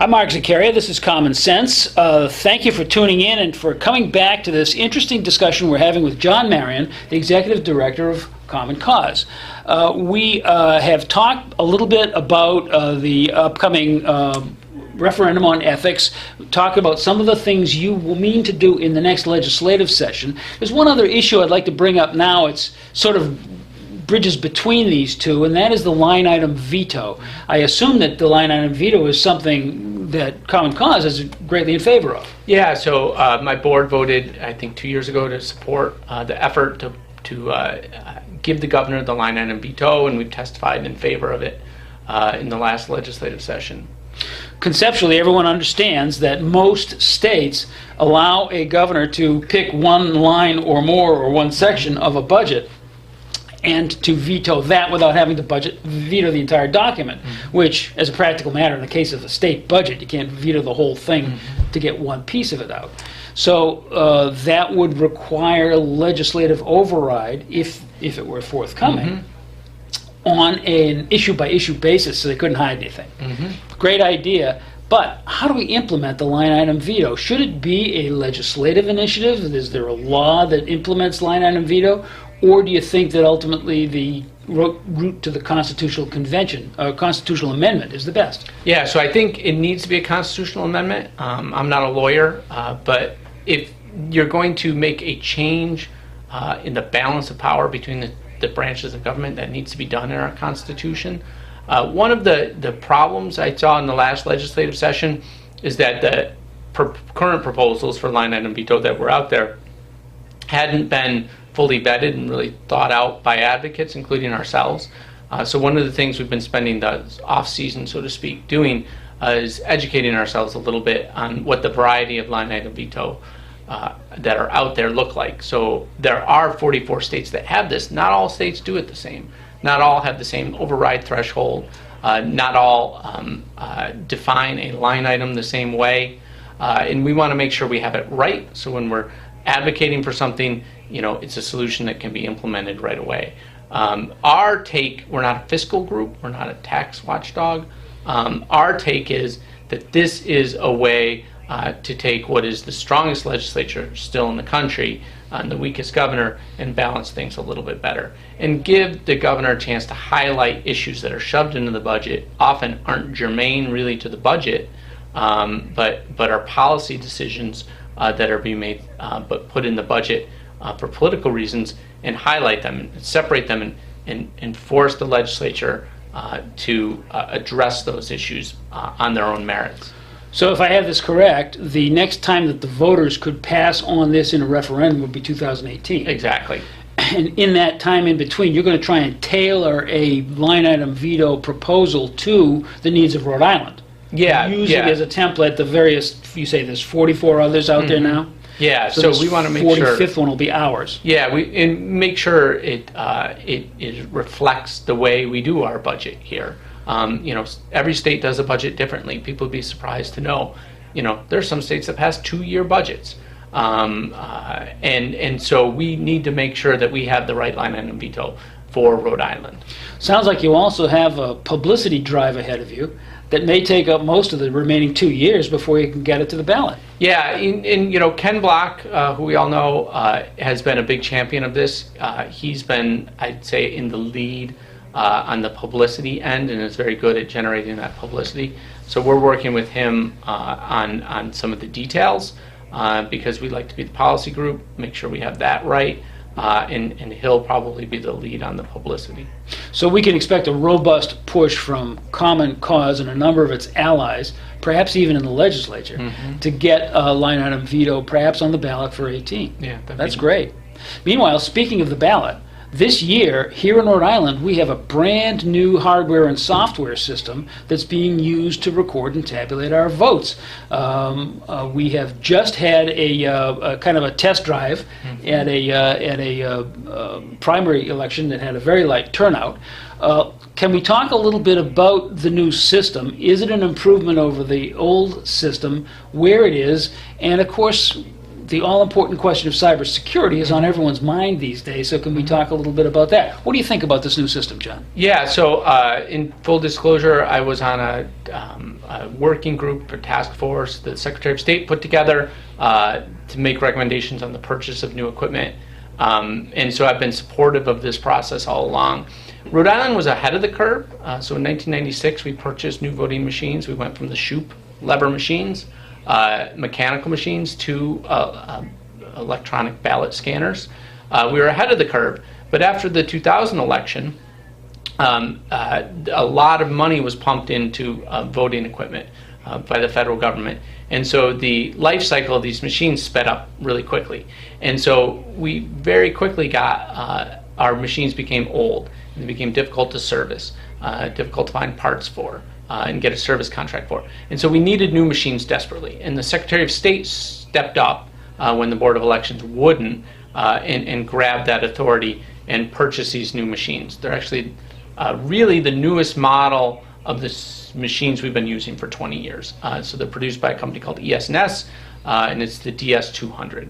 I'm Mark Zaccaria. This is Common Sense. Thank you for tuning in and for coming back to this interesting discussion we're having with John Marion, the Executive Director of Common Cause. We have talked a little bit about the upcoming referendum on ethics, talk about some of the things you will mean to do in the next legislative session. There's one other issue I'd like to bring up now. It's sort of bridges between these two, and that is the line item veto. I assume that the line item veto is something that Common Cause is greatly in favor of. Yeah, so my board voted, I think 2 years ago, to support the effort to give the governor the line item veto, and we've testified in favor of it in the last legislative session. Conceptually, everyone understands that most states allow a governor to pick one line or more or one section of a budget and to veto that without having to veto the entire document, which, as a practical matter, in the case of a state budget, you can't veto the whole thing to get one piece of it out. So that would require legislative override, if it were forthcoming, on an issue-by-issue basis, so they couldn't hide anything. Great idea. But how do we implement the line item veto? Should it be a legislative initiative? Is there a law that implements line item veto? Or do you think that ultimately the route to the constitutional convention, constitutional amendment, is the best? Yeah, so I think it needs to be a constitutional amendment. I'm not a lawyer, but if you're going to make a change in the balance of power between the branches of government, that needs to be done in our Constitution. One of the problems I saw in the last legislative session is that the current proposals for line item veto that were out there hadn't been fully vetted and really thought out by advocates, including ourselves. So one of the things we've been spending the off-season, so to speak, doing is educating ourselves a little bit on what the variety of line item veto that are out there look like. So there are 44 states that have this. Not all states do it the same. Not all have the same override threshold. Not all define a line item the same way. And we want to make sure we have it right, so when we're advocating for something, it's a solution that can be implemented right away. Our take, we're not a fiscal group, we're not a tax watchdog. Our take is that this is a way to take what is the strongest legislature still in the country and the weakest governor and balance things a little bit better. And give the governor a chance to highlight issues that are shoved into the budget, often aren't germane really to the budget, but are policy decisions that are being made but put in the budget for political reasons, and highlight them and separate them and force the legislature to address those issues on their own merits. So if I have this correct, the next time that the voters could pass on this in a referendum would be 2018. Exactly. And in that time in between, you're going to try and tailor a line item veto proposal to the needs of Rhode Island. Yeah, using as a template the various, you say there's 44 others out there now? Yeah, so we want to make sure 45th one will be ours. Yeah, and make sure it reflects the way we do our budget here. Every state does a budget differently. People would be surprised to know, there's some states that pass 2-year budgets. And so we need to make sure that we have the right line item veto for Rhode Island. Sounds like you also have a publicity drive ahead of you that may take up most of the remaining 2 years before you can get it to the ballot. Yeah, and Ken Block, who we all know, has been a big champion of this. He's been, I'd say, in the lead on the publicity end, and is very good at generating that publicity. So we're working with him on some of the details because we like to be the policy group, make sure we have that right. And he'll probably be the lead on the publicity. So we can expect a robust push from Common Cause and a number of its allies, perhaps even in the legislature, to get a line item veto perhaps on the ballot for 18. Yeah, that's great. Meanwhile, speaking of the ballot, this year, here in Rhode Island, we have a brand new hardware and software system that's being used to record and tabulate our votes. We have just had a kind of a test drive at a primary election that had a very light turnout. Can we talk a little bit about the new system? Is it an improvement over the old system, where it is, and of course, the all-important question of cybersecurity is on everyone's mind these days, so can we talk a little bit about that? What do you think about this new system, John? Yeah, so in full disclosure, I was on working group or task force that the Secretary of State put together to make recommendations on the purchase of new equipment. And so I've been supportive of this process all along. Rhode Island was ahead of the curve. So in 1996, we purchased new voting machines. We went from the Shoop lever machines, mechanical machines, to electronic ballot scanners. We were ahead of the curve. But after the 2000 election, a lot of money was pumped into voting equipment by the federal government. And so the life cycle of these machines sped up really quickly. And so we very quickly got, our machines became old, and they became difficult to service, difficult to find parts for, and get a service contract for. And so we needed new machines desperately. And the Secretary of State stepped up when the Board of Elections wouldn't, and grabbed that authority and purchased these new machines. They're actually really the newest model of the machines we've been using for 20 years. So they're produced by a company called ES&S, and it's the DS200.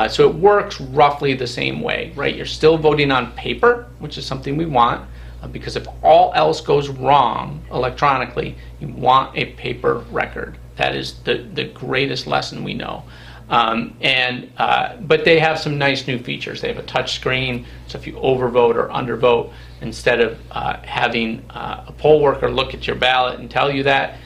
So it works roughly the same way, right? You're still voting on paper, which is something we want, because if all else goes wrong electronically, you want a paper record. That is the greatest lesson we know. But they have some nice new features. They have a touch screen, so if you overvote or undervote, instead of having a poll worker look at your ballot and tell you that,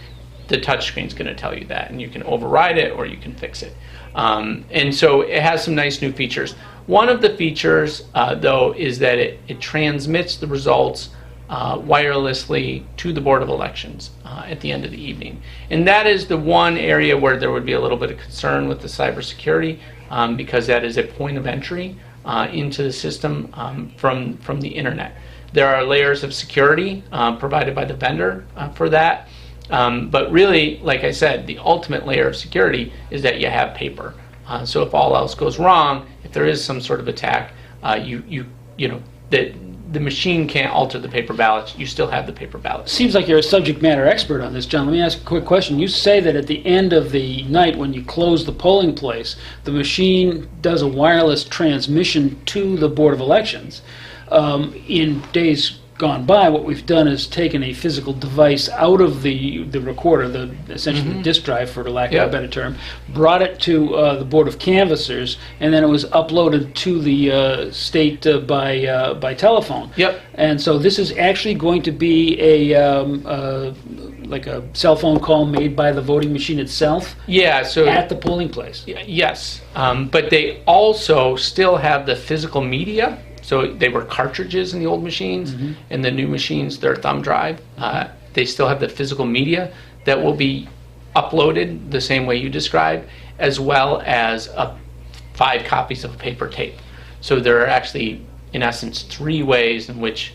the touch screen is going to tell you that, and you can override it or you can fix it. And so it has some nice new features. One of the features, though, is that it transmits the results wirelessly to the Board of Elections at the end of the evening. And that is the one area where there would be a little bit of concern with the cybersecurity, because that is a point of entry into the system from the internet. There are layers of security provided by the vendor for that. But really, like I said, the ultimate layer of security is that you have paper. So if all else goes wrong, if there is some sort of attack, the machine can't alter the paper ballots. You still have the paper ballots. Seems like you're a subject matter expert on this, John. Let me ask a quick question. You say that at the end of the night, when you close the polling place, the machine does a wireless transmission to the Board of Elections. In days gone by, what we've done is taken a physical device out of the recorder, essentially the disk drive, for lack of a better term, brought it to the Board of Canvassers, and then it was uploaded to the state by telephone. Yep. And so this is actually going to be like a cell phone call made by the voting machine itself. Yeah. So at the polling place. Yes, but they also still have the physical media. So they were cartridges in the old machines, and the new machines, they're thumb drive. They still have the physical media that will be uploaded the same way you described, as well as 5 copies of paper tape. So there are actually, in essence, 3 ways in which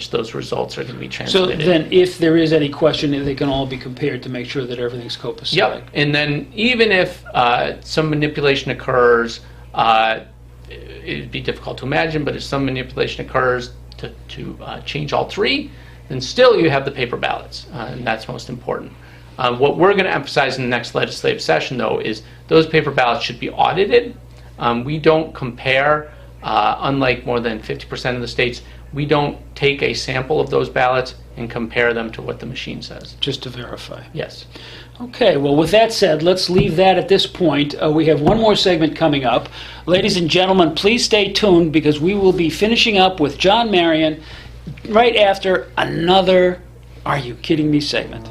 those results are going to be transmitted. So then if there is any question, they can all be compared to make sure that everything's copacetic. Yep, and then even if some manipulation occurs, it'd be difficult to imagine, but if some manipulation occurs to change all 3, then still you have the paper ballots, and that's most important. What we're going to emphasize in the next legislative session, though, is those paper ballots should be audited. We don't compare, unlike more than 50% of the states, we don't take a sample of those ballots and compare them to what the machine says. Just to verify. Yes. Okay, well, with that said, let's leave that at this point. We have one more segment coming up. Ladies and gentlemen, please stay tuned, because we will be finishing up with John Marion right after another Are You Kidding Me segment.